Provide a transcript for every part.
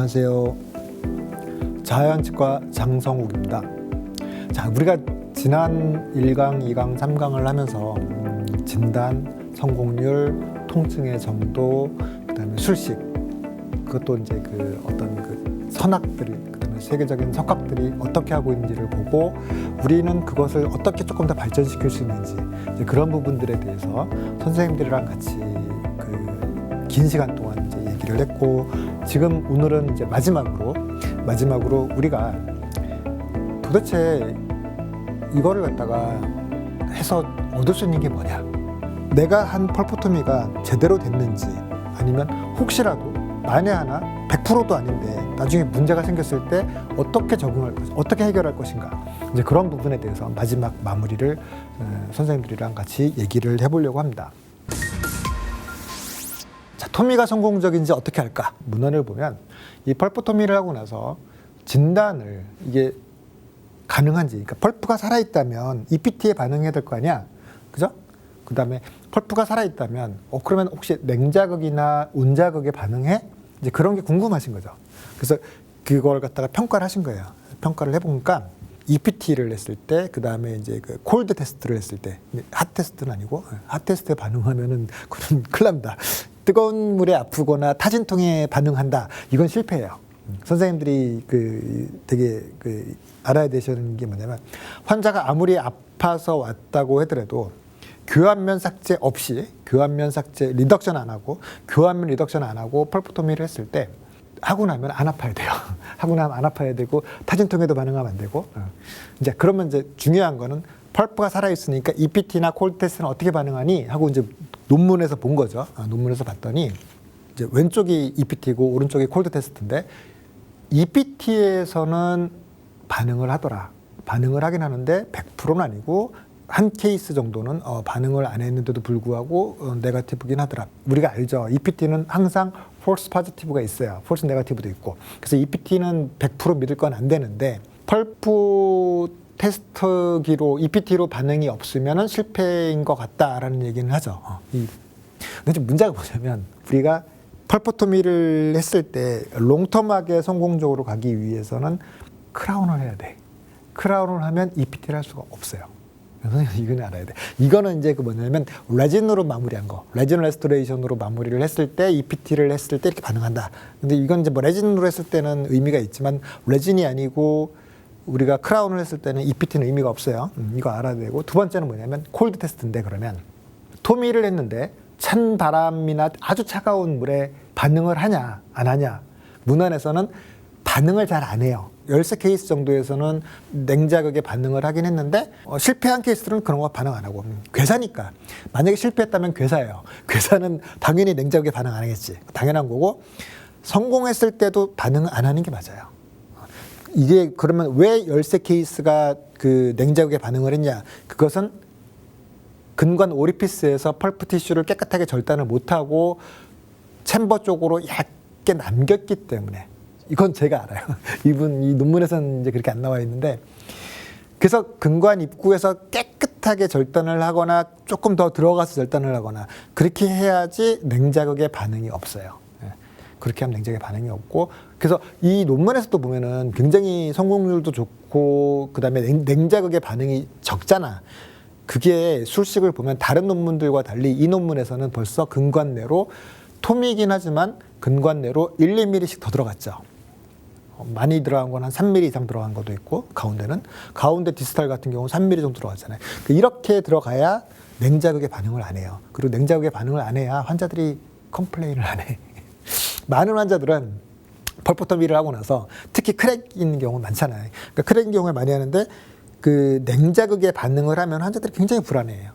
안녕하세요. 자아연치과 장성욱입니다. 자, 우리가 지난 1강, 2강, 3강을 하면서 진단, 성공률, 통증의 정도, 그다음에 술식, 그것도 이제 그 어떤 그 선악들이, 그다음에 세계적인 석학들이 어떻게 하고 있는지를 보고 우리는 그것을 어떻게 조금 더 발전시킬 수 있는지, 이제 그런 부분들에 대해서 선생님들이랑 같이 그 긴 시간 동안 이제 얘기를 했고, 지금 오늘은 이제 마지막으로 우리가 도대체 이거를 갖다가 해서 얻을 수 있는 게 뭐냐, 내가 한 펄포토미가 제대로 됐는지, 아니면 혹시라도 만에 하나 100%도 아닌데 나중에 문제가 생겼을 때 어떻게 적응할 것인가, 어떻게 해결할 것인가, 이제 그런 부분에 대해서 마지막 마무리를 선생님들이랑 같이 얘기를 해보려고 합니다. 자, 토미가 성공적인지 어떻게 할까? 문헌을 보면 이 펄포토미를 하고 나서 진단을, 이게 가능한지, 그러니까 펄프가 살아있다면 EPT에 반응해야 될 거 아니야, 그죠? 그 다음에 펄프가 살아있다면 그러면 혹시 냉자극이나 온자극에 반응해? 이제 그런 게 궁금하신 거죠. 그래서 그걸 갖다가 평가를 하신 거예요. 평가를 해보니까 EPT를 했을 때, 그 다음에 이제 그 콜드 테스트를 했을 때, 핫 테스트는 아니고, 핫 테스트에 반응하면은 그건 큰일 납니다. 뜨거운 물에 아프거나 타진통에 반응한다, 이건 실패예요. 선생님들이 되게 알아야 되시는 게 뭐냐면, 환자가 아무리 아파서 왔다고 하더라도 교환면 삭제 없이, 교환면 삭제 리덕션 안 하고, 교환면 리덕션 안 하고 펄포토미를 했을 때 하고 나면 안 아파야 돼요. 하고 나면 안 아파야 되고, 타진통에도 반응하면 안 되고. 이제 그러면 이제 중요한 거는 펄프가 살아 있으니까 EPT나 콜드 테스트는 어떻게 반응하니 하고 이제 논문에서 본 거죠. 논문에서 봤더니 이제 왼쪽이 EPT고 오른쪽이 콜드 테스트인데, EPT에서는 반응을 하더라. 반응을 하긴 하는데 100%는 아니고 한 케이스 정도는 반응을 안 했는데도 불구하고 네거티브긴 하더라. 우리가 알죠. EPT는 항상 폴스 포지티브가 있어요. 폴스 네거티브도 있고. 그래서 EPT는 100% 믿을 건 안 되는데, 펄프 테스트기로 EPT로 반응이 없으면 실패인 것 같다라는 얘기는 하죠. 근데 좀 문제가 뭐냐면, 우리가 펄포토미를 했을 때 롱텀하게 성공적으로 가기 위해서는 크라운을 해야 돼. 크라운을 하면 EPT를 할 수가 없어요. 선생님 이건 알아야 돼. 이거는 이제 그 뭐냐면 레진으로 마무리한 거, 레진 레스토레이션으로 마무리를 했을 때, EPT를 했을 때 이렇게 반응한다. 근데 이건 이제 뭐 레진으로 했을 때는 의미가 있지만, 레진이 아니고 우리가 크라운을 했을 때는 EPT는 의미가 없어요. 이거 알아야 되고, 두 번째는 뭐냐면 콜드 테스트인데, 그러면 토미를 했는데 찬 바람이나 아주 차가운 물에 반응을 하냐 안 하냐, 문헌에서는 반응을 잘 안 해요. 13케이스 정도에서는 냉자극에 반응을 하긴 했는데, 실패한 케이스들은 그런 거 반응 안 하고, 괴사니까. 만약에 실패했다면 괴사예요. 괴사는 당연히 냉자극에 반응 안 하겠지. 당연한 거고, 성공했을 때도 반응 안 하는 게 맞아요. 이게 그러면 왜 13케이스가 그 냉자극에 반응을 했냐? 그것은 근관 오리피스에서 펄프 티슈를 깨끗하게 절단을 못하고 챔버 쪽으로 얇게 남겼기 때문에. 이건 제가 알아요. 이 논문에서는 이제 그렇게 안 나와 있는데, 그래서 근관 입구에서 깨끗하게 절단을 하거나 조금 더 들어가서 절단을 하거나 그렇게 해야지 냉자극에 반응이 없어요. 그렇게 하면 냉자극에 반응이 없고, 그래서 이 논문에서도 보면은 굉장히 성공률도 좋고, 그 다음에 냉자극의 반응이 적잖아. 그게 술식을 보면 다른 논문들과 달리 이 논문에서는 벌써 근관 내로, 토미이긴 하지만 근관 내로 1, 2mm씩 더 들어갔죠. 많이 들어간 건 한 3mm 이상 들어간 것도 있고, 가운데 디스탈 같은 경우는 3mm 정도 들어갔잖아요. 이렇게 들어가야 냉자극에 반응을 안 해요. 그리고 냉자극에 반응을 안 해야 환자들이 컴플레인을 안 해. 많은 환자들은 펄포토미를 하고 나서 특히 크랙 있는 경우 많잖아요. 그러니까 크랙인 경우에 많이 하는데, 그 냉자극에 반응을 하면 환자들이 굉장히 불안해해요.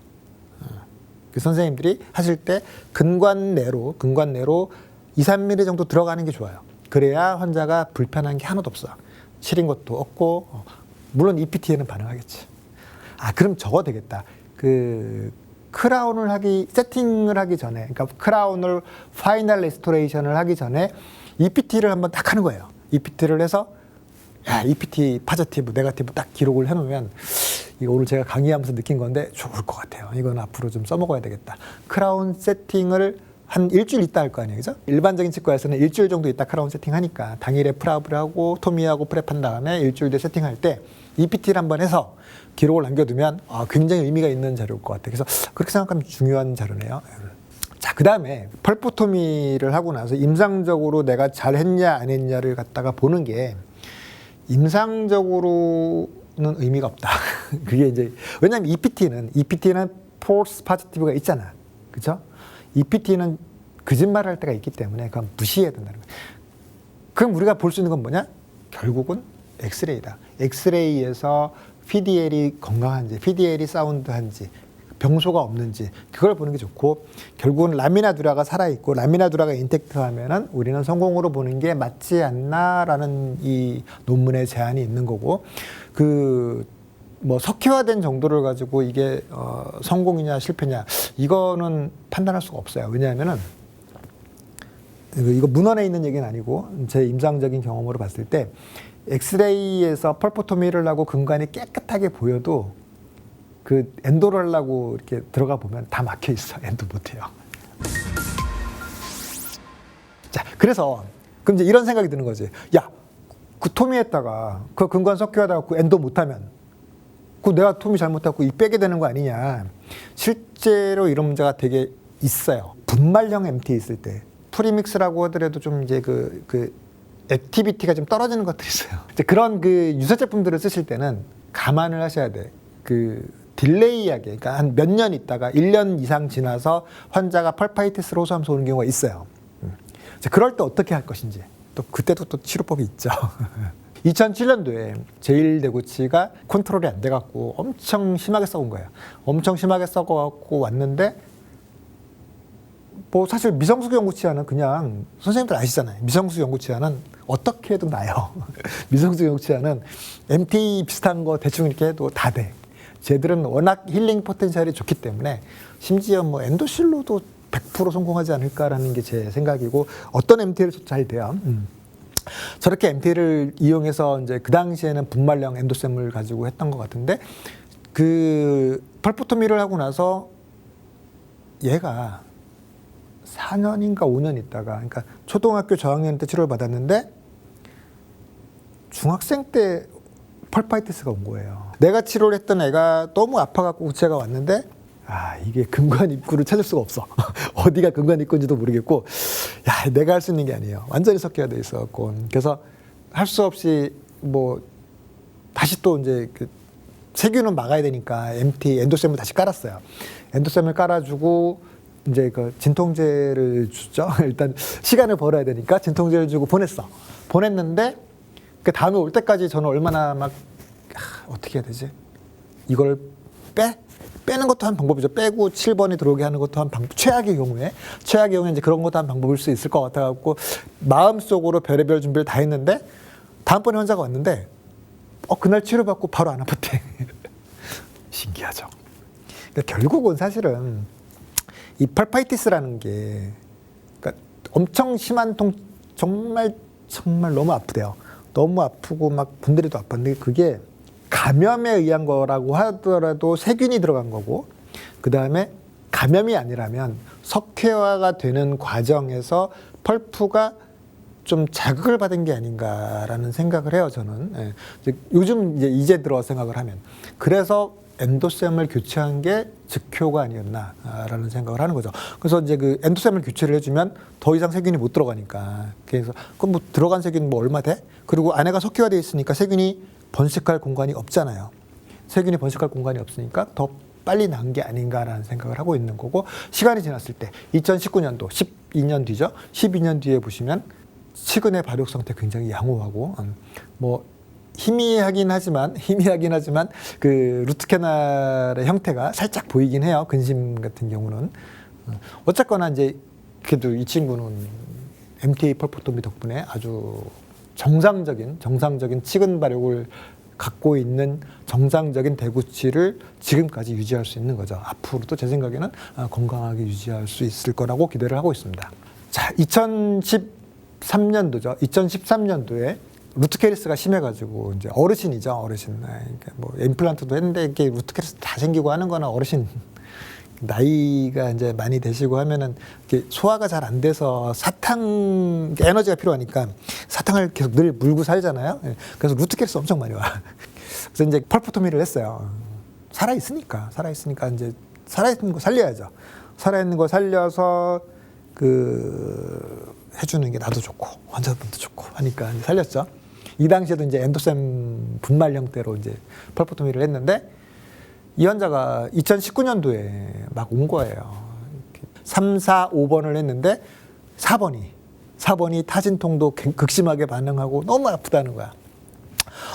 그 선생님들이 하실 때 근관 내로 2, 3mm 정도 들어가는 게 좋아요. 그래야 환자가 불편한 게 하나도 없어. 시린 것도 없고, 물론 EPT에는 반응하겠지. 그럼 저거 되겠다. 세팅을 하기 전에, 그러니까 크라운을 파이널 레스토레이션을 하기 전에 EPT를 한번 딱 하는 거예요. EPT를 해서, EPT 포지티브, 네거티브 딱 기록을 해놓으면, 이거 오늘 제가 강의하면서 느낀 건데 좋을 것 같아요. 이건 앞으로 좀 써먹어야 되겠다. 크라운 세팅을 한 일주일 있다 할 거 아니에요, 그죠? 일반적인 치과에서는 일주일 정도 있다 크라운 세팅하니까 당일에 프라브를 하고 토미하고 프랩한 다음에 일주일 뒤에 세팅할 때 EPT를 한번 해서 기록을 남겨두면 굉장히 의미가 있는 자료일 것 같아요. 그래서 그렇게 생각하면 중요한 자료네요. 자, 그 다음에 펄포토미를 하고 나서 임상적으로 내가 잘했냐 안 했냐를 갖다가 보는 게 임상적으로는 의미가 없다. 그게 이제 왜냐하면 EPT는 false positive가 있잖아, 그렇죠? EPT는 거짓말을 할 때가 있기 때문에 그건 무시해야 된다는 거예요. 그럼 우리가 볼 수 있는 건 뭐냐? 결국은 엑스레이다. 엑스레이에서 PDL이 건강한지, PDL이 사운드한지, 병소가 없는지 그걸 보는 게 좋고, 결국은 라미나두라가 살아있고 라미나두라가 인텍트하면은 우리는 성공으로 보는 게 맞지 않나라는 이 논문의 제안이 있는 거고, 뭐 석회화된 정도를 가지고 이게 성공이냐 실패냐 이거는 판단할 수가 없어요. 왜냐하면은 이거 문헌에 있는 얘기는 아니고 제 임상적인 경험으로 봤을 때 엑스레이에서 펄포토미를 하고 근관이 깨끗하게 보여도 그 엔도를 하려고 이렇게 들어가 보면 다 막혀 있어. 엔도 못해요. 자, 그래서 그럼 이제 이런 생각이 드는 거지. 야, 그 토미했다가 그 근관 석회하다 갖고 엔도 못하면 그 내가 토미 잘못하고 이 빼게 되는 거 아니냐. 실제로 이런 문제가 되게 있어요. 분말형 MT 있을 때 프리믹스라고 하더라도 좀 이제 그 액티비티가 좀 떨어지는 것들이 있어요. 이제 그런 그 유사 제품들을 쓰실 때는 감안을 하셔야 돼. 딜레이하게, 그러니까 한 몇 년 있다가 1년 이상 지나서 환자가 펄파이티스로 호소하면서 오는 경우가 있어요. 그럴 때 어떻게 할 것인지, 또 그때도 또 치료법이 있죠. 2007년도에 제1대구치가 컨트롤이 안 돼갖고 엄청 심하게 썩은 거예요. 엄청 심하게 썩어갖고 왔는데, 뭐 사실 미성숙 연구치아는 그냥 선생님들 아시잖아요. 미성숙 연구치아는 어떻게 해도 나요. 미성숙 연구치아는 MT 비슷한 거 대충 이렇게 해도 다 돼. 쟤들은 워낙 힐링 포텐셜이 좋기 때문에 심지어 뭐 엔도실로도 100% 성공하지 않을까라는 게 제 생각이고, 어떤 MT를 잘 돼요. 저렇게 MT를 이용해서 이제 그 당시에는 분말형 엔도셈을 가지고 했던 것 같은데, 그 펄포토미를 하고 나서 얘가 4년인가 5년 있다가, 그러니까 초등학교 저학년 때 치료를 받았는데 중학생 때 펄파이티스가 온 거예요. 내가 치료를 했던 애가 너무 아파갖고 구체가 왔는데, 이게 근관 입구를 찾을 수가 없어. 어디가 근관 입구인지도 모르겠고, 내가 할 수 있는 게 아니에요. 완전히 섞여야 돼 있어갖고. 그래서 할 수 없이 뭐 다시 또 이제 세균은 막아야 되니까 MT 엔도셈을 다시 깔았어요. 엔도셈을 깔아주고 이제 그 진통제를 주죠. 일단 시간을 벌어야 되니까 진통제를 주고 보냈는데, 그 다음에 올 때까지 저는 얼마나 막 어떻게 해야 되지? 이걸 빼는 것도 한 방법이죠. 빼고 7번이 들어오게 하는 것도 한 방법. 최악의 경우에 이제 그런 것도 한 방법일 수 있을 것 같아갖고 마음속으로 별의별 준비를 다 했는데, 다음번에 환자가 왔는데 그날 치료받고 바로 안 아팠대. 신기하죠. 그러니까 결국은 사실은 이 펄파이티스라는 게, 그러니까 엄청 심한 정말 너무 아프대요. 너무 아프고 막 분들이도 아팠는데, 그게 감염에 의한 거라고 하더라도 세균이 들어간 거고, 그 다음에 감염이 아니라면 석회화가 되는 과정에서 펄프가 좀 자극을 받은 게 아닌가라는 생각을 해요, 저는. 요즘 이제 들어 생각을 하면. 그래서 엔도셈을 교체한 게 즉효가 아니었나라는 생각을 하는 거죠. 그래서 이제 그 엔도셈을 교체를 해주면 더 이상 세균이 못 들어가니까. 그래서 그럼 뭐 들어간 세균 뭐 얼마 돼? 그리고 안에가 석회화돼 있으니까 세균이 번식할 공간이 없잖아요. 세균이 번식할 공간이 없으니까 더 빨리 난 게 아닌가라는 생각을 하고 있는 거고, 시간이 지났을 때 2019년도 12년 뒤죠. 12년 뒤에 보시면 치근의 발육 상태 굉장히 양호하고, 뭐 희미하긴 하지만 그 루트 캐날의 형태가 살짝 보이긴 해요. 근심 같은 경우는. 어쨌거나 이제 그래도 이 친구는 MTA 펄포토미 덕분에 아주 정상적인 치근 발육을 갖고 있는 정상적인 대구치를 지금까지 유지할 수 있는 거죠. 앞으로도 제 생각에는 건강하게 유지할 수 있을 거라고 기대를 하고 있습니다. 자, 2013년도죠. 2013년도에 루트 캐리스가 심해가지고 이제 어르신. 그러니까 뭐 임플란트도 했는데 이게 루트 캐리스 다 생기고 하는 거나 어르신 나이가 이제 많이 되시고 하면은 이렇게 소화가 잘 안 돼서 사탕 에너지가 필요하니까 사탕을 계속 늘 물고 살잖아요. 예. 그래서 루트캐스트 엄청 많이 와. 그래서 이제 펄포토미를 했어요. 살아 있으니까 이제 살아 있는 거 살려야죠. 살아 있는 거 살려서 그 해주는 게 나도 좋고 환자분도 좋고 하니까 이제 살렸죠. 이 당시에도 이제 엔도셈 분말 형태로 이제 펄포토미를 했는데 이 환자가 2019년도에 막 온 거예요. 3, 4, 5번을 했는데 4번이 타진통도 극심하게 반응하고 너무 아프다는 거야.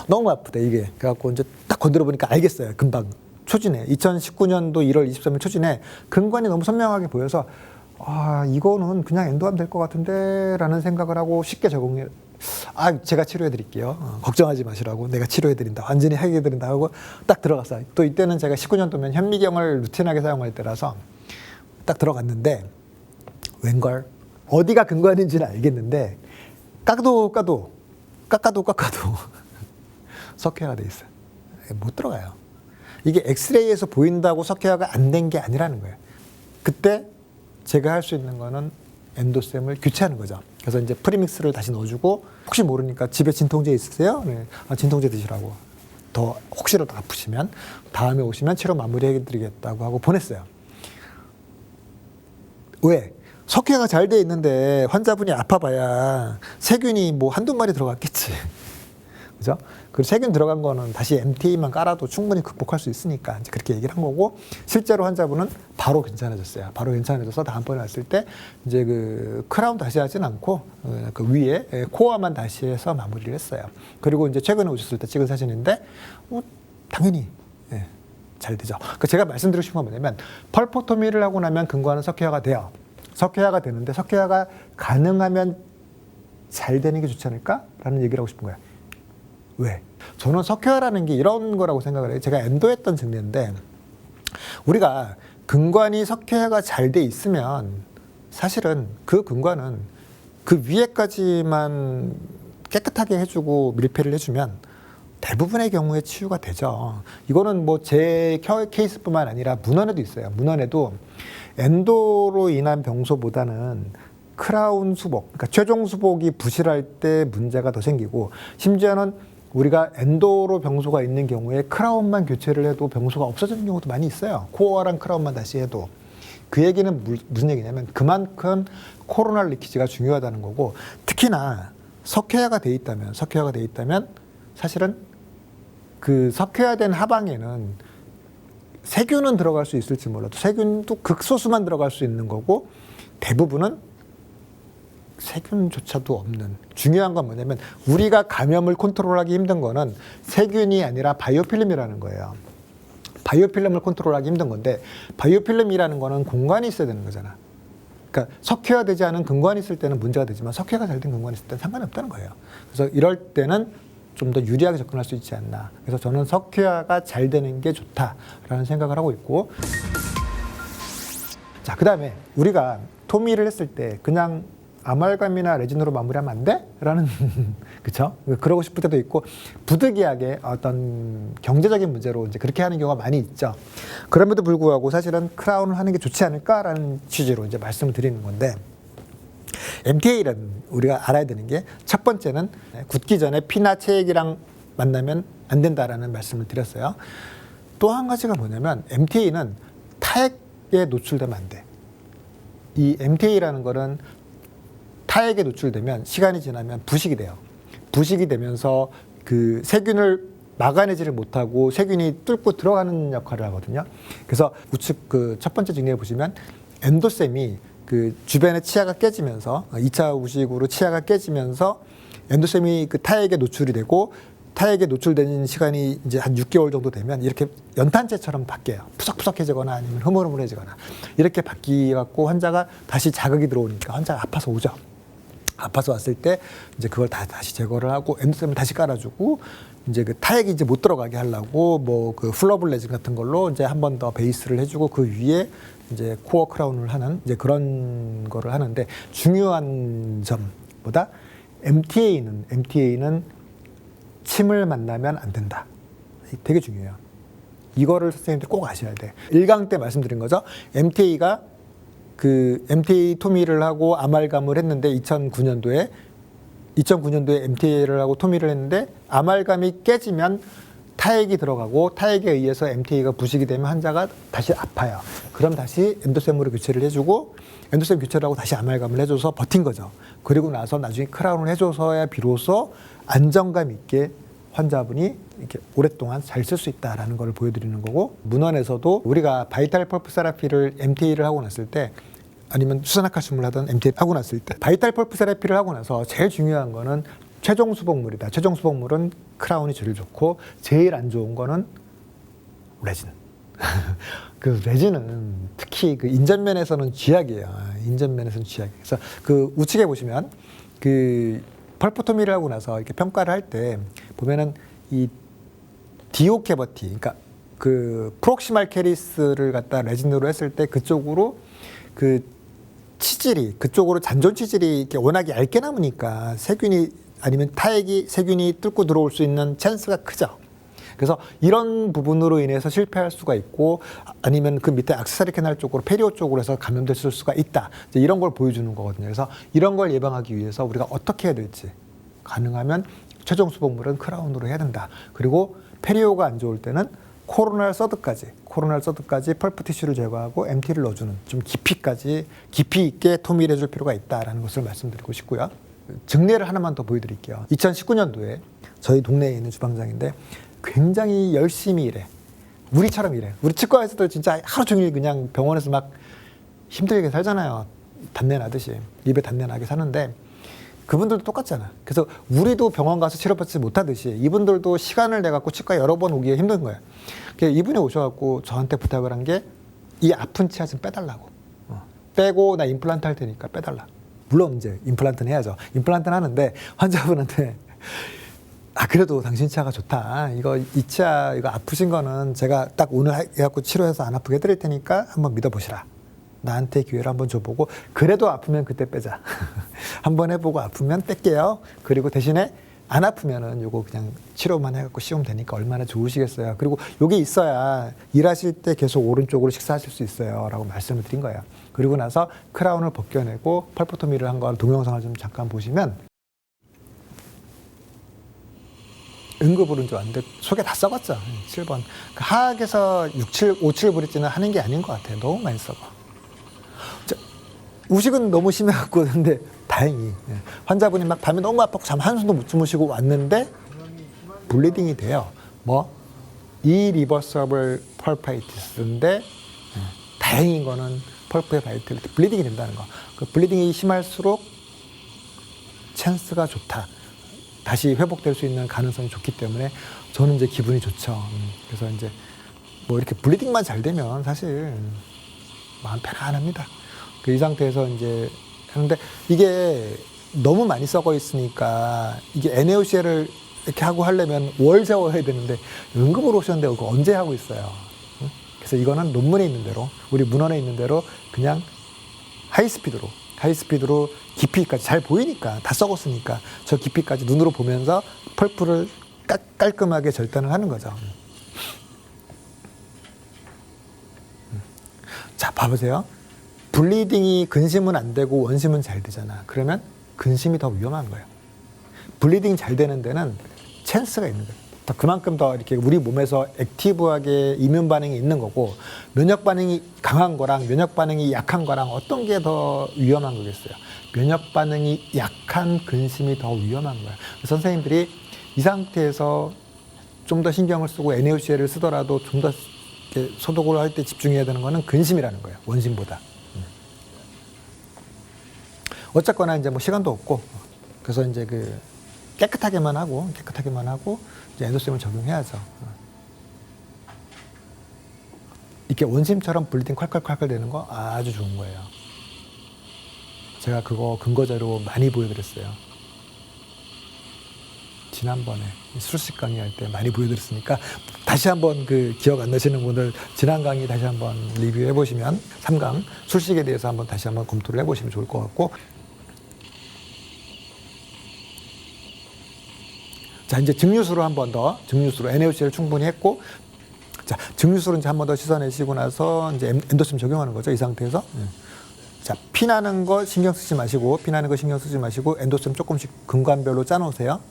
너무 아프다 이게. 그래갖고 이제 딱 건드려 보니까 알겠어요. 금방 초진에 2019년도 1월 23일 초진에 근관이 너무 선명하게 보여서 아 이거는 그냥 엔도하면 될 것 같은데 라는 생각을 하고 쉽게 적응해. 제가 치료해드릴게요. 걱정하지 마시라고. 내가 치료해드린다. 완전히 해결해드린다 하고 딱 들어갔어요. 또 이때는 제가 19년도면 현미경을 루틴하게 사용할 때라서 딱 들어갔는데 웬걸 어디가 근관인지는 알겠는데 깎아도 석회화가 돼 있어요. 못 들어가요. 이게 엑스레이에서 보인다고 석회화가 안 된 게 아니라는 거예요. 그때 제가 할 수 있는 거는 엔도셈을 교체하는 거죠. 그래서 이제 프리믹스를 다시 넣어주고 혹시 모르니까 집에 진통제 있으세요? 네. 진통제 드시라고. 더 혹시라도 아프시면 다음에 오시면 치료 마무리해드리겠다고 하고 보냈어요. 왜? 석회가 잘 돼 있는데 환자분이 아파봐야 세균이 뭐 한두 마리 들어갔겠지. 그죠? 그리고 세균 들어간 거는 다시 MTA만 깔아도 충분히 극복할 수 있으니까 이제 그렇게 얘기를 한 거고 실제로 환자분은 바로 괜찮아졌어요. 바로 괜찮아져서 다음번에 왔을 때 이제 그 크라운 다시 하진 않고 그 위에 코어만 다시 해서 마무리를 했어요. 그리고 이제 최근에 오셨을 때 찍은 사진인데 당연히 잘 되죠. 그러니까 제가 말씀드리고 싶은 건 뭐냐면 펄포토미를 하고 나면 근관은 석회화가 돼요. 석회화가 되는데 석회화가 가능하면 잘 되는 게 좋지 않을까라는 얘기를 하고 싶은 거예요. 왜? 저는 석회화라는 게 이런 거라고 생각을 해요. 제가 엔도했던 증례인데 우리가 근관이 석회화가 잘 돼 있으면 사실은 그 근관은 그 위에까지만 깨끗하게 해주고 밀폐를 해주면 대부분의 경우에 치유가 되죠. 이거는 뭐 제 케이스뿐만 아니라 문헌에도 있어요. 문헌에도 엔도로 인한 병소보다는 크라운 수복, 그러니까 최종 수복이 부실할 때 문제가 더 생기고 심지어는 우리가 엔도로 병소가 있는 경우에 크라운만 교체를 해도 병소가 없어지는 경우도 많이 있어요. 코어랑 크라운만 다시 해도. 그 얘기는 무슨 얘기냐면 그만큼 코로날 리키지가 중요하다는 거고 특히나 석회화가 돼 있다면 사실은 그 석회화된 하방에는 세균은 들어갈 수 있을지 몰라도 세균도 극소수만 들어갈 수 있는 거고 대부분은 세균조차도 없는. 중요한 건 뭐냐면 우리가 감염을 컨트롤하기 힘든 거는 세균이 아니라 바이오필름이라는 거예요. 바이오필름을 컨트롤하기 힘든 건데 바이오필름이라는 거는 공간이 있어야 되는 거잖아. 그러니까 석회화되지 않은 근관이 있을 때는 문제가 되지만 석회가 잘 된 근관이 있을 때는 상관이 없다는 거예요. 그래서 이럴 때는 좀 더 유리하게 접근할 수 있지 않나. 그래서 저는 석회화가 잘 되는 게 좋다라는 생각을 하고 있고 자, 그 다음에 우리가 토미를 했을 때 그냥 아말감이나 레진으로 마무리하면 안 돼? 라는 그쵸? 그러고 싶을 때도 있고 부득이하게 어떤 경제적인 문제로 이제 그렇게 하는 경우가 많이 있죠. 그럼에도 불구하고 사실은 크라운을 하는 게 좋지 않을까라는 취지로 이제 말씀을 드리는 건데 MTA는 우리가 알아야 되는 게 첫 번째는 굳기 전에 피나 체액이랑 만나면 안 된다라는 말씀을 드렸어요. 또 한 가지가 뭐냐면 MTA는 타액에 노출되면 안 돼. 이 MTA라는 거는 타액에 노출되면 시간이 지나면 부식이 돼요. 부식이 되면서 그 세균을 막아내지를 못하고 세균이 뚫고 들어가는 역할을 하거든요. 그래서 우측 그 첫 번째 증례에 보시면 엔도셈이 그 주변의 치아가 깨지면서 2차 우식으로 치아가 깨지면서 엔도셈이 그 타액에 노출이 되고 타액에 노출되는 시간이 이제 한 6개월 정도 되면 이렇게 연탄재처럼 바뀌어요. 푸석푸석해지거나 아니면 흐물흐물해지거나 이렇게 바뀌어갖고 환자가 다시 자극이 들어오니까 환자가 아파서 오죠. 아파서 왔을 때 이제 그걸 다시 제거를 하고 엔도셈을 다시 깔아주고 이제 그 타액이 이제 못 들어가게 하려고 뭐 그 플러블 레진 같은 걸로 이제 한 번 더 베이스를 해주고 그 위에 이제 코어 크라운을 하는 이제 그런 거를 하는데 중요한 점보다 MTA는 침을 만나면 안 된다. 되게 중요해요. 이거를 선생님들이 꼭 아셔야 돼. 1강 때 말씀드린 거죠. MTA가 그 MTA 토미를 하고 아말감을 했는데 2009년도에 MTA를 하고 토미를 했는데 아말감이 깨지면 타액이 들어가고 타액에 의해서 MTA가 부식이 되면 환자가 다시 아파요. 그럼 다시 엔도셈으로 교체를 해주고 엔도셈 교체를 하고 다시 아말감을 해줘서 버틴 거죠. 그리고 나서 나중에 크라운을 해줘서야 비로소 안정감 있게 환자분이 이렇게 오랫동안 잘 쓸 수 있다라는 걸 보여드리는 거고, 문헌에서도 우리가 바이탈 펄프 세라피를 MTA를 하고 났을 때 아니면 수산화칼슘을 하던 MTA 하고 났을 때 바이탈 펄프 세라피를 하고 나서 제일 중요한 거는 최종 수복물이다. 최종 수복물은 크라운이 제일 좋고 제일 안 좋은 거는 레진. 그 레진은 특히 그 인전면에서는 쥐약이에요. 인전면에서는 쥐약. 그래서 그 우측에 보시면 그 펄포토미를 하고 나서 이렇게 평가를 할 때 보면은 이 디오 캐버티, 그러니까 그 프록시말 캐리스를 갖다 레진으로 했을 때 그쪽으로 그 치질이 그쪽으로 잔존 치질이 이렇게 워낙에 얇게 남으니까 세균이 아니면 타액이 세균이 뚫고 들어올 수 있는 찬스가 크죠. 그래서 이런 부분으로 인해서 실패할 수가 있고 아니면 그 밑에 악세사리 캐날 쪽으로 페리오 쪽으로 해서 감염됐을 수가 있다. 이제 이런 걸 보여주는 거거든요. 그래서 이런 걸 예방하기 위해서 우리가 어떻게 해야 될지 가능하면 최종 수복물은 크라운으로 해야 된다. 그리고 페리오가 안 좋을 때는 코로날 서드까지 펄프 티슈를 제거하고 MT를 넣어주는 좀 깊이 있게 토미를 해줄 필요가 있다라는 것을 말씀드리고 싶고요. 증례를 하나만 더 보여드릴게요. 2019년도에 저희 동네에 있는 주방장인데 굉장히 열심히 일해. 우리처럼 일해. 우리 치과에서도 진짜 하루 종일 그냥 병원에서 막 힘들게 살잖아요. 단내 나듯이. 입에 단내 나게 사는데 그분들도 똑같잖아. 그래서 우리도 병원 가서 치료받지 못하듯이 이분들도 시간을 내갖고 치과 여러 번 오기가 힘든 거예요. 이분이 오셔갖고 저한테 부탁을 한 게 이 아픈 치아 좀 빼달라고. 빼고 나 임플란트 할 테니까 빼달라. 물론 이제 임플란트는 해야죠. 임플란트는 하는데 환자분한테 그래도 당신 치아가 좋다. 이 치아 이거 아프신 거는 제가 딱 오늘 해갖고 치료해서 안 아프게 해드릴 테니까 한번 믿어보시라. 나한테 기회를 한번 줘보고 그래도 아프면 그때 빼자. 한번 해보고 아프면 뺄게요. 그리고 대신에 안 아프면은 요거 그냥 치료만 해갖고 씌우면 되니까 얼마나 좋으시겠어요. 그리고 요게 있어야 일하실 때 계속 오른쪽으로 식사하실 수 있어요. 라고 말씀을 드린 거예요. 그리고 나서 크라운을 벗겨내고 펄포토미를 한 거 동영상을 좀 잠깐 보시면 응급으로는 좀 안 돼. 속에 다 썩었죠. 7번. 하악에서 57 브릿지는 하는 게 아닌 것 같아요. 너무 많이 썩어. 우식은 너무 심해갖고 근데 다행히 환자분이 막 밤에 너무 아팠고 잠 한숨도 못 주무시고 왔는데 블리딩이 돼요. 이리버서블 펄파이티스인데 다행인 거는 펄프의 바이탈리티 블리딩이 된다는 거. 그 블리딩이 심할수록 찬스가 좋다. 다시 회복될 수 있는 가능성이 좋기 때문에 저는 이제 기분이 좋죠. 그래서 이제 이렇게 블리딩만 잘 되면 사실 마음 편안합니다. 이 상태에서 이제 하는데 이게 너무 많이 썩어 있으니까 이게 NaOCL을 이렇게 하고 하려면 월 세워야 되는데 응급으로 오셨는데 그거 언제 하고 있어요. 그래서 이거는 논문에 있는 대로 우리 문헌에 있는 대로 그냥 하이스피드로 깊이까지 잘 보이니까 다 썩었으니까 저 깊이까지 눈으로 보면서 펄프를 깔끔하게 절단을 하는 거죠. 자, 봐보세요. 블리딩이 근심은 안 되고 원심은 잘 되잖아. 그러면 근심이 더 위험한 거예요. 블리딩 잘 되는 데는 찬스가 있는 거예요. 그만큼 더 이렇게 우리 몸에서 액티브하게 이뮨 반응이 있는 거고 면역 반응이 강한 거랑 면역 반응이 약한 거랑 어떤 게 더 위험한 거겠어요. 면역 반응이 약한 근심이 더 위험한 거예요. 선생님들이 이 상태에서 좀 더 신경을 쓰고 NaOCL을 쓰더라도 좀 더 소독을 할 때 집중해야 되는 거는 근심이라는 거예요. 원심보다. 어쨌거나 이제 시간도 없고 그래서 이제 깨끗하게만 하고 이제 엔도셈을 적용해야죠. 이렇게 원심처럼 블리딩 콸콸콸콸 되는 거 아주 좋은 거예요. 제가 그거 근거자료 많이 보여드렸어요. 지난번에 술식 강의할 때 많이 보여드렸으니까 다시 한번 기억 안 나시는 분들 지난 강의 다시 한번 리뷰해 보시면 3강 술식에 대해서 다시 한번 검토를 해보시면 좋을 것 같고, 자 이제 증류수로 한 번 더 증류수로 NaOCL을 충분히 했고 자, 증류수를 이제 한 번 더 씻어내시고 나서 이제 엔도셈 적용하는 거죠. 이 상태에서. 자, 피나는 거 신경 쓰지 마시고, 피나는 거 신경 쓰지 마시고, 엔도셈 조금씩 근관별로 짜놓으세요.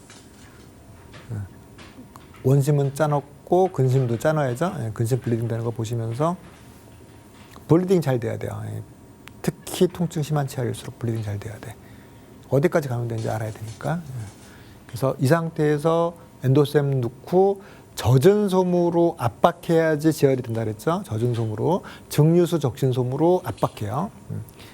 원심은 짜놓고, 근심도 짜놔야죠. 근심 블리딩 되는 거 보시면서, 블리딩 잘 돼야 돼요. 특히 통증 심한 치아일수록 블리딩 잘 돼야 돼. 어디까지 가면 되는지 알아야 되니까. 그래서 이 상태에서 엔도셈 넣고, 젖은 솜으로 압박해야지 지혈이 된다 그랬죠. 젖은 솜으로. 증류수 적신 솜으로 압박해요.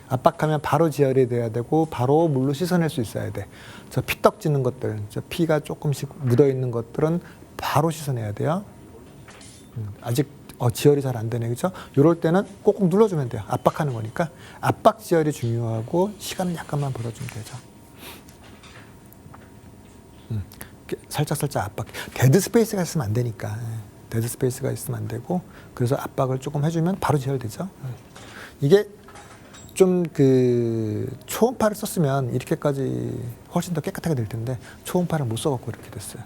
압박하면 바로 지혈이 돼야 되고 바로 물로 씻어낼 수 있어야 돼. 저 피떡지는 것들, 저 피가 조금씩 묻어있는 것들은 바로 씻어내야 돼요. 아직 지혈이 잘 안 되네, 그죠? 이럴 때는 꼭꼭 눌러주면 돼요. 압박하는 거니까. 압박 지혈이 중요하고 시간을 약간만 벌어주면 되죠. 살짝 압박. 데드 스페이스가 있으면 안 되니까. 데드 스페이스가 있으면 안 되고, 그래서 압박을 조금 해주면 바로 지혈되죠. 이게 좀 초음파를 썼으면 이렇게까지 훨씬 더 깨끗하게 될 텐데 초음파를 못 써갖고 이렇게 됐어요.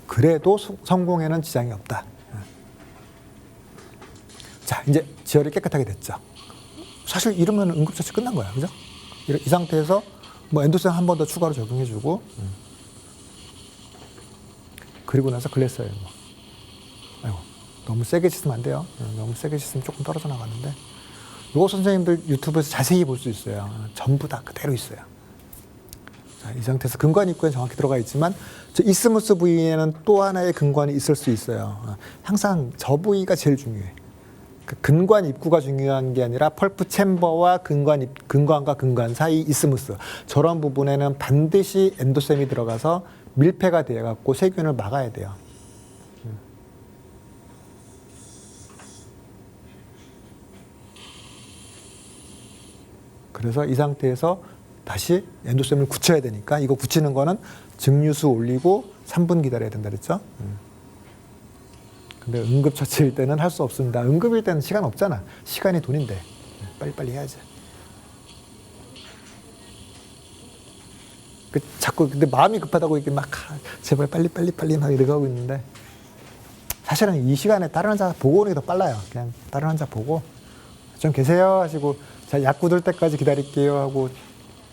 그래도 성공에는 지장이 없다. 자, 이제 지혈이 깨끗하게 됐죠. 사실 이러면 응급처치 끝난 거야, 그죠? 이 상태에서 뭐 엔도셈 한 번 더 추가로 적용해주고. 그리고 나서 글래스오일. 아이고, 너무 세게 씻으면 안 돼요. 너무 세게 씻으면 조금 떨어져 나가는데. 이거 선생님들 유튜브에서 자세히 볼 수 있어요. 전부 다 그대로 있어요. 자, 이 상태에서 근관 입구에 정확히 들어가 있지만 저 이스무스 부위에는 또 하나의 근관이 있을 수 있어요. 항상 저 부위가 제일 중요해. 그 근관 입구가 중요한 게 아니라 펄프 챔버와 근관과 근관 사이 이스무스. 저런 부분에는 반드시 엔도셈이 들어가서 밀폐가 되어갖고 세균을 막아야 돼요. 그래서 이 상태에서 다시 엔도셈을 굳혀야 되니까 이거 굳히는 거는 증류수 올리고 3분 기다려야 된다 그랬죠. 근데 응급처치일 때는 할 수 없습니다. 응급일 때는 시간 없잖아. 시간이 돈인데 빨리빨리 해야지. 자꾸 근데 마음이 급하다고 이렇게 막 제발 빨리 막 이러고 하고 있는데 사실은 이 시간에 다른 환자 보고 오는 게 더 빨라요. 그냥 다른 환자 보고 좀 계세요 하시고 자, 약 굳을 때까지 기다릴게요 하고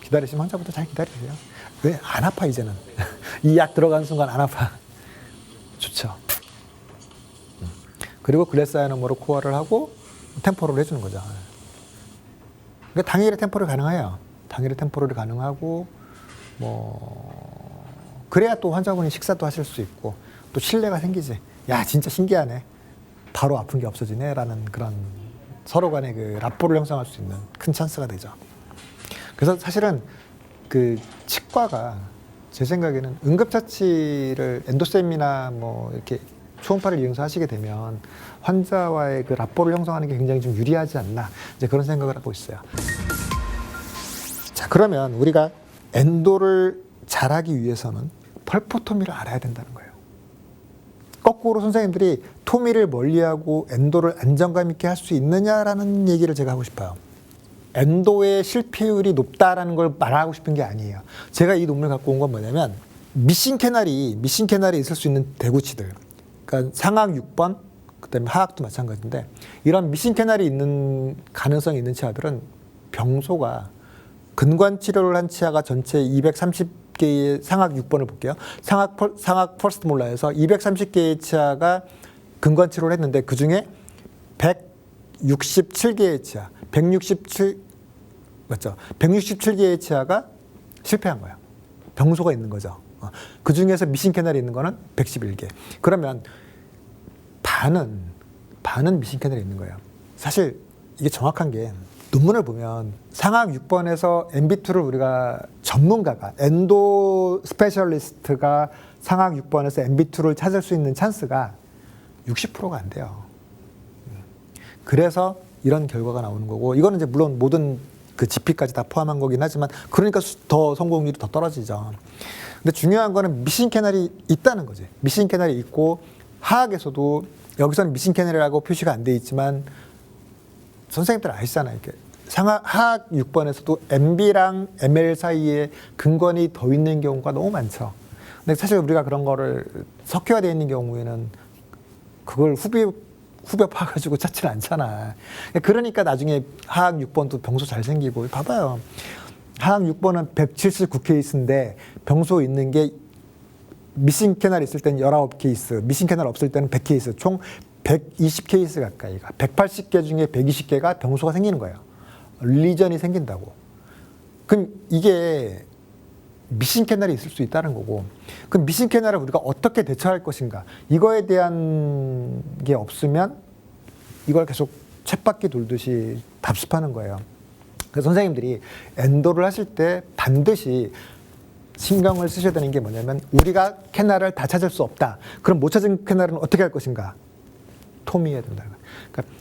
기다리시면 환자부터 잘 기다리세요. 왜? 안 아파 이제는. 이 약 들어가는 순간 안 아파. 좋죠. 그리고 글래스아이너모로 코어를 하고 템포럴을 해주는 거죠. 그러니까 당일에 템포럴 가능해요. 당일에 템포럴이 가능하고 그래야 또 환자분이 식사도 하실 수 있고 또 신뢰가 생기지. 야, 진짜 신기하네. 바로 아픈 게 없어지네. 라는 그런 서로 간의 그 라포를 형성할 수 있는 큰 찬스가 되죠. 그래서 사실은 그 치과가 제 생각에는 응급처치를 엔도셈이나 이렇게 초음파를 이용해서 하시게 되면 환자와의 그 라포를 형성하는 게 굉장히 좀 유리하지 않나. 이제 그런 생각을 하고 있어요. 자, 그러면 우리가 엔도를 잘하기 위해서는 펄포토미를 알아야 된다는 거예요. 거꾸로 선생님들이 토미를 멀리하고 엔도를 안정감 있게 할 수 있느냐라는 얘기를 제가 하고 싶어요. 엔도의 실패율이 높다라는 걸 말하고 싶은 게 아니에요. 제가 이 논문을 갖고 온 건 뭐냐면 미싱 캐날이 있을 수 있는 대구치들. 그러니까 상악 6번, 그다음에 하악도 마찬가지인데 이런 미싱 캐날이 있는 가능성이 있는 치아들은 병소가 근관 치료를 한 치아가 전체 230개의 상악 6번을 볼게요. 상악 퍼스트 몰라에서 230개의 치아가 근관 치료를 했는데 그 중에 167개의 치아, 167개의 치아가 실패한 거예요. 병소가 있는 거죠. 그 중에서 미싱 캐널이 있는 거는 111개. 그러면 반은 미싱 캐널이 있는 거예요. 사실 이게 정확한 게 논문을 보면 상악 6번에서 MB2를 우리가 전문가가 엔도 스페셜리스트가 상악 6번에서 MB2를 찾을 수 있는 찬스가 60%가 안 돼요. 그래서 이런 결과가 나오는 거고 이거는 이제 물론 모든 그 GP까지 다 포함한 거긴 하지만 그러니까 더 성공률이 더 떨어지죠. 근데 중요한 거는 미싱 캐널이 있다는 거지. 미싱 캐널이 있고 하악에서도 여기서는 미싱 캐널이라고 표시가 안 돼 있지만 선생님들 아시잖아요. 이렇게 하악 6번에서도 MB랑 ML 사이에 근건이 더 있는 경우가 너무 많죠. 근데 사실 우리가 그런 거를 석회화되어 있는 경우에는 그걸 후벼 파가지고 찾지는 않잖아. 그러니까 나중에 하악 6번도 병소 잘 생기고 봐봐요. 하악 6번은 179케이스인데 병소 있는 게 미싱 캐날 있을 때는 19케이스, 미싱 캐날 없을 때는 100케이스, 총 120케이스 가까이가 180개 중에 120개가 병소가 생기는 거예요. 리전이 생긴다고. 그럼 이게 미싱 캐날이 있을 수 있다는 거고, 그럼 미싱 캐날을 우리가 어떻게 대처할 것인가, 이거에 대한 게 없으면 이걸 계속 쳇바퀴 돌듯이 답습하는 거예요. 그래서 선생님들이 엔도를 하실 때 반드시 신경을 쓰셔야 되는 게 뭐냐면, 우리가 캐날을 다 찾을 수 없다. 그럼 못 찾은 캐날은 어떻게 할 것인가? 토미해야 된다는 거예요. 그러니까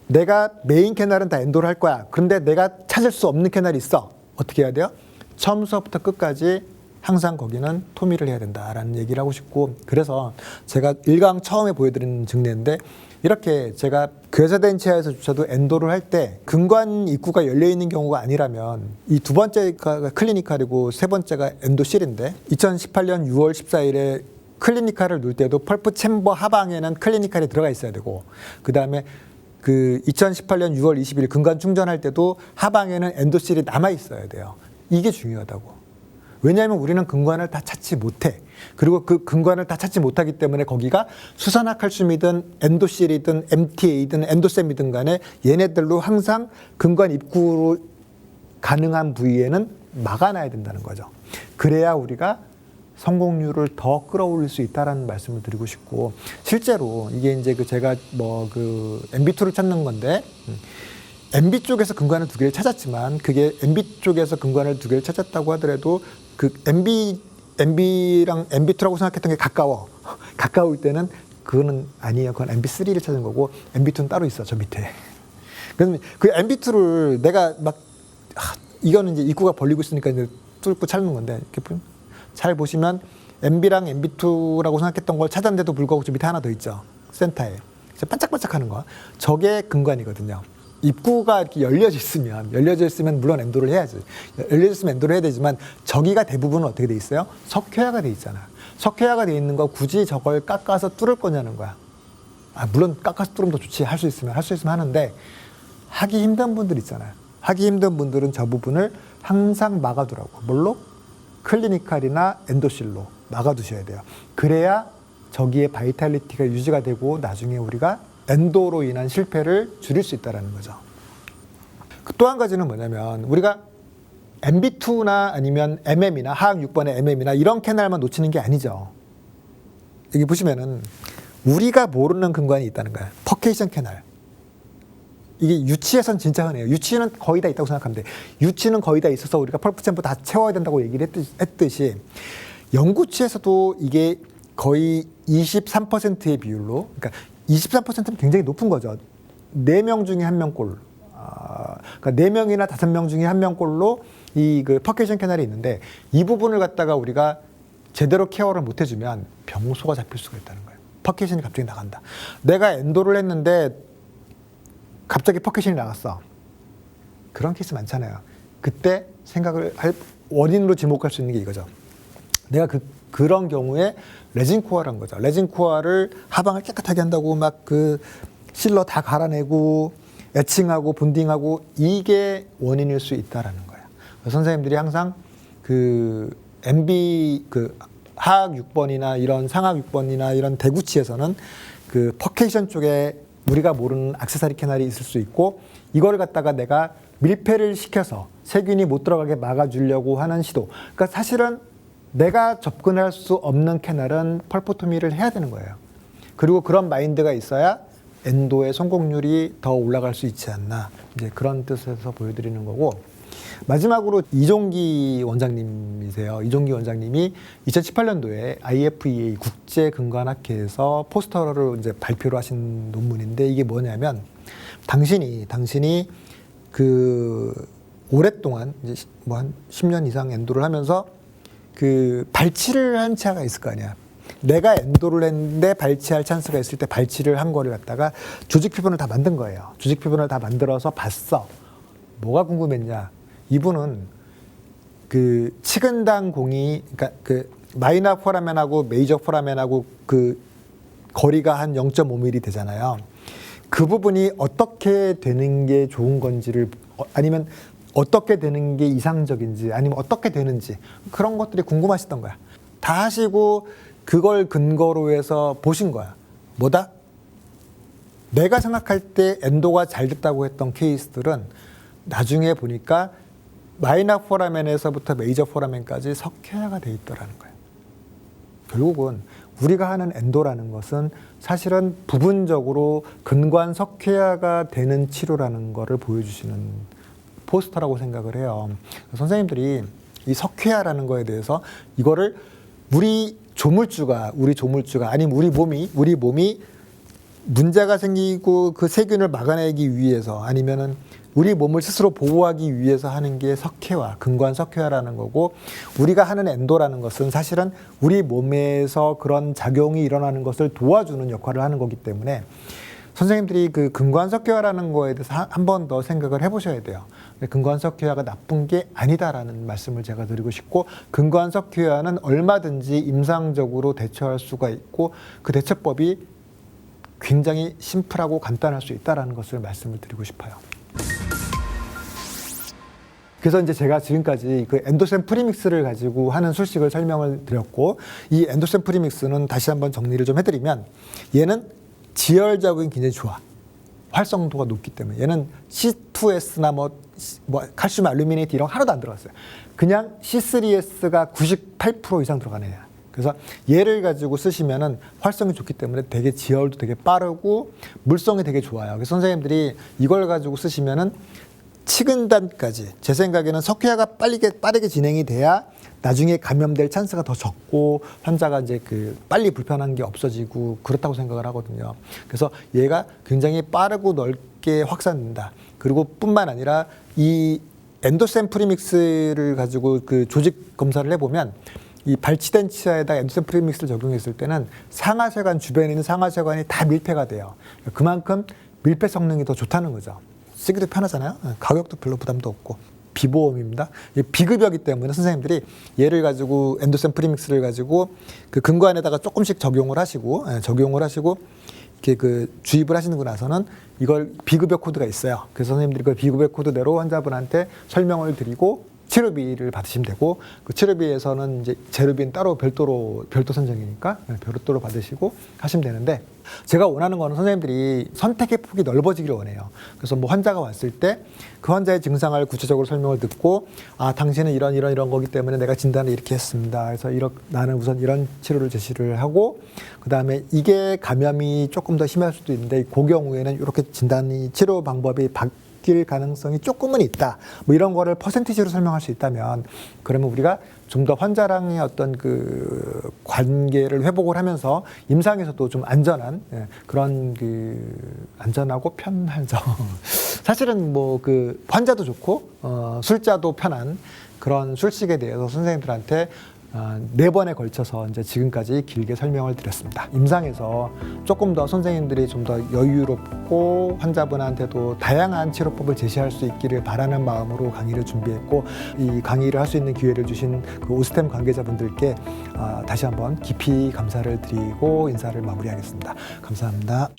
내가 메인 캐날은 다 엔도를 할 거야. 그런데 내가 찾을 수 없는 캐날이 있어. 어떻게 해야 돼요? 처음서부터 끝까지 항상 거기는 토미를 해야 된다라는 얘기를 하고 싶고, 그래서 제가 1강 처음에 보여드린 증례인데, 이렇게 제가 괴사된 치아에서조차도 엔도를 할 때 근관 입구가 열려있는 경우가 아니라면, 이 두 번째가 클리니칼이고 세 번째가 엔도실인데, 2018년 6월 14일에 클리니칼을 누를 때도 펄프 챔버 하방에는 클리니칼이 들어가 있어야 되고, 그 다음에 그 2018년 6월 20일 근관 충전할 때도 하방에는 엔도실이 남아 있어야 돼요. 이게 중요하다고. 왜냐하면 우리는 근관을 다 찾지 못해. 그리고 그 근관을 다 찾지 못하기 때문에 거기가 수산화 칼슘이든 엔도실이든 MTA든 엔도셈이든 간에 얘네들로 항상 근관 입구로 가능한 부위에는 막아놔야 된다는 거죠. 그래야 우리가 성공률을 더 끌어올릴 수 있다라는 말씀을 드리고 싶고, 실제로 이게 이제 제가 MB2를 찾는 건데, MB 쪽에서 근관을 2개를 찾았지만, 그게 MB 쪽에서 근관을 2개를 찾았다고 하더라도 그 MB랑 MB2라고 생각했던 게 가까울 때는 그거는 아니에요. 그건 MB3를 찾은 거고, MB2는 따로 있어, 저 밑에. 그래서 그 MB2를 내가 이거는 이제 입구가 벌리고 있으니까 이제 뚫고 찾는 건데, 이렇게 잘 보시면 MB랑 MB2라고 생각했던 걸 찾았는데도 불구하고 저 밑에 하나 더 있죠. 센터에. 반짝반짝하는 거. 저게 근관이거든요. 입구가 이렇게 열려져 있으면 물론 엔도를 해야지. 열려져 있으면 엔도를 해야 되지만, 저기가 대부분은 어떻게 돼 있어요? 석회화가 돼 있잖아. 석회화가 돼 있는 거 굳이 저걸 깎아서 뚫을 거냐는 거야. 물론 깎아서 뚫으면 더 좋지. 할 수 있으면 하는데, 하기 힘든 분들 있잖아요. 하기 힘든 분들은 저 부분을 항상 막아두라고. 뭘로? 클리니칼이나 엔도실로 막아두셔야 돼요. 그래야 저기에 바이탈리티가 유지가 되고 나중에 우리가 엔도로 인한 실패를 줄일 수 있다는 거죠. 또 한 가지는 뭐냐면, 우리가 MB2나 아니면 MM이나 하악 6번의 MM이나 이런 캐날만 놓치는 게 아니죠. 여기 보시면은 우리가 모르는 근관이 있다는 거예요. 퍼케이션 캐날. 이게 유치에선 진짜 흔해요. 유치는 거의 다 있다고 생각하면 돼. 유치는 거의 다 있어서 우리가 펄프 챔버 다 채워야 된다고 얘기를 했듯이, 연구치에서도 이게 거의 23%의 비율로, 그러니까 23%면 굉장히 높은 거죠. 4명 중에 1명꼴. 그러니까 4명이나 5명 중에 1명꼴로 이 그 퍼케이션 캐날이 있는데, 이 부분을 갖다가 우리가 제대로 케어를 못 해주면 병소가 잡힐 수가 있다는 거예요. 퍼케이션이 갑자기 나간다. 내가 엔도를 했는데 갑자기 퍼케이션이 나갔어. 그런 케이스 많잖아요. 그때 생각을 할 원인으로 지목할 수 있는 게 이거죠. 내가 그런 경우에 레진 코어란 거죠. 레진 코어를 하방을 깨끗하게 한다고 막 그 실러 다 갈아내고 에칭하고 본딩하고, 이게 원인일 수 있다라는 거예요. 선생님들이 항상 그 MB 하악 6번이나 이런 상악 6번이나 이런 대구치에서는 그 퍼케이션 쪽에 우리가 모르는 액세서리 캐날이 있을 수 있고, 이거를 갖다가 내가 밀폐를 시켜서 세균이 못 들어가게 막아주려고 하는 시도. 그러니까 사실은 내가 접근할 수 없는 캐날은 펄포토미를 해야 되는 거예요. 그리고 그런 마인드가 있어야 엔도의 성공률이 더 올라갈 수 있지 않나, 이제 그런 뜻에서 보여드리는 거고, 마지막으로 이종기 원장님이세요. 이종기 원장님이 2018년도에 IFEA 국제근관학회에서 포스터를 이제 발표를 하신 논문인데, 이게 뭐냐면, 당신이 그 오랫동안 이제 뭐 한 10년 이상 엔도를 하면서 그 발치를 한 치아가 있을 거 아니야. 내가 엔도를 했는데 발치할 찬스가 있을 때 발치를 한 거를 갖다가 조직 표본을 다 만든 거예요. 조직 표본을 다 만들어서 봤어. 뭐가 궁금했냐? 이분은 그 치근당 공이, 그러니까 그 마이너 포라멘하고 메이저 포라멘하고 그 거리가 한 0.5mm 되잖아요. 그 부분이 어떻게 되는 게 좋은 건지를 아니면 어떻게 되는 게 이상적인지 아니면 어떻게 되는지 그런 것들이 궁금하셨던 거야. 다 하시고 그걸 근거로 해서 보신 거야. 뭐다? 내가 생각할 때 엔도가 잘 됐다고 했던 케이스들은 나중에 보니까 마이너 포라멘에서부터 메이저 포라멘까지 석회화가 돼 있더라는 거예요. 결국은 우리가 하는 엔도라는 것은 사실은 부분적으로 근관 석회화가 되는 치료라는 것을 보여주시는 포스터라고 생각을 해요. 선생님들이 이 석회화라는 거에 대해서 이거를 우리 조물주가 아니면 우리 몸이 문제가 생기고 그 세균을 막아내기 위해서 아니면은 우리 몸을 스스로 보호하기 위해서 하는 게 석회화, 근관 석회화라는 거고 우리가 하는 엔도라는 것은 사실은 우리 몸에서 그런 작용이 일어나는 것을 도와주는 역할을 하는 거기 때문에 선생님들이 그 근관 석회화라는 거에 대해서 한 번 더 생각을 해보셔야 돼요. 근관 석회화가 나쁜 게 아니다라는 말씀을 제가 드리고 싶고 근관 석회화는 얼마든지 임상적으로 대처할 수가 있고 그 대처법이 굉장히 심플하고 간단할 수 있다는 것을 말씀을 드리고 싶어요. 그래서 이제 제가 지금까지 그 엔도셈 프리믹스를 가지고 하는 술식을 설명을 드렸고 이 엔도셈 프리믹스는 다시 한번 정리를 좀 해드리면 얘는 지열 작용이 굉장히 좋아. 활성도가 높기 때문에 얘는 C2S나 뭐 칼슘 알루미네이트 이런 거 하나도 안 들어갔어요. 그냥 C3S가 98% 이상 들어가는 애야. 그래서 얘를 가지고 쓰시면은 활성이 좋기 때문에 되게 지열도 되게 빠르고 물성이 되게 좋아요. 그래서 선생님들이 이걸 가지고 쓰시면은 치근단까지 제 생각에는 석회화가 빠르게 진행이 돼야 나중에 감염될 찬스가 더 적고 환자가 이제 그 빨리 불편한 게 없어지고 그렇다고 생각을 하거든요. 그래서 얘가 굉장히 빠르고 넓게 확산된다. 그리고 뿐만 아니라 이 엔도셈 프리믹스를 가지고 그 조직 검사를 해보면 이 발치된 치아에다 엔도셈 프리믹스를 적용했을 때는 상하쇄관 주변에 있는 상하쇄관이 다 밀폐가 돼요. 그만큼 밀폐 성능이 더 좋다는 거죠. 쓰기도 편하잖아요. 가격도 별로 부담도 없고 비보험입니다. 비급여기 때문에 선생님들이 얘를 가지고 엔도셈 프리믹스를 가지고 그 근관에다가 조금씩 적용을 하시고 이렇게 그 주입을 하시고 나서는 이걸 비급여 코드가 있어요. 그래서 선생님들이 그 비급여 코드대로 환자분한테 설명을 드리고 치료비를 받으시면 되고 그 치료비에서는 이제 재료비는 따로 별도 선정이니까 별도로 받으시고 하시면 되는데 제가 원하는 거는 선생님들이 선택의 폭이 넓어지기를 원해요. 그래서 뭐 환자가 왔을 때 그 환자의 증상을 구체적으로 설명을 듣고 아 당신은 이런 거기 때문에 내가 진단을 이렇게 했습니다. 그래서 나는 우선 이런 치료를 제시를 하고 그 다음에 이게 감염이 조금 더 심할 수도 있는데 그 경우에는 이렇게 치료 방법이 바뀔 가능성이 조금은 있다. 뭐 이런 거를 퍼센티지로 설명할 수 있다면 그러면 우리가 좀 더 환자랑의 어떤 그 관계를 회복을 하면서 임상에서도 좀 안전한 그런 그 안전하고 편하죠. 사실은 뭐 그 환자도 좋고 술자도 편한 그런 술식에 대해서 선생님들한테 4번에 걸쳐서 이제 지금까지 길게 설명을 드렸습니다. 임상에서 조금 더 선생님들이 좀 더 여유롭고 환자분한테도 다양한 치료법을 제시할 수 있기를 바라는 마음으로 강의를 준비했고 이 강의를 할 수 있는 기회를 주신 그 오스템 관계자분들께 다시 한번 깊이 감사를 드리고 인사를 마무리하겠습니다. 감사합니다.